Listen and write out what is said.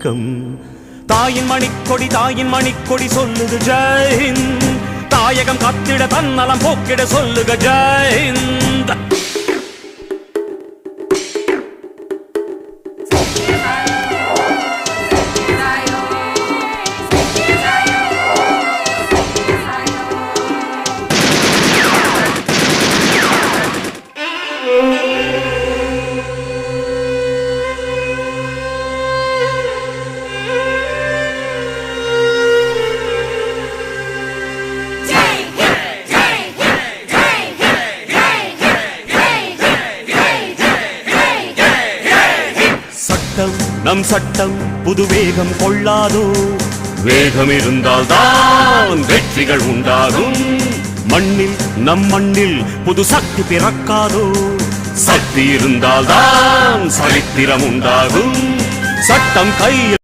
வணக்கம். தாயின் மணிக்கொடி சொல்லுது ஜெயஹிந்த். தாயகம் காத்திட தன்னலம் போக்கிட சொல்லுக ஜெயஹிந்த். நம் சட்டம் புது வேகம் கொள்ளாதோ. வேகம் இருந்தால் தான் வெற்றிகள் உண்டாகும். நம் மண்ணில் புது சக்தி பிறக்காதோ. சக்தி இருந்தால் தான் சரித்திரம் உண்டாகும். சட்டம் கையில்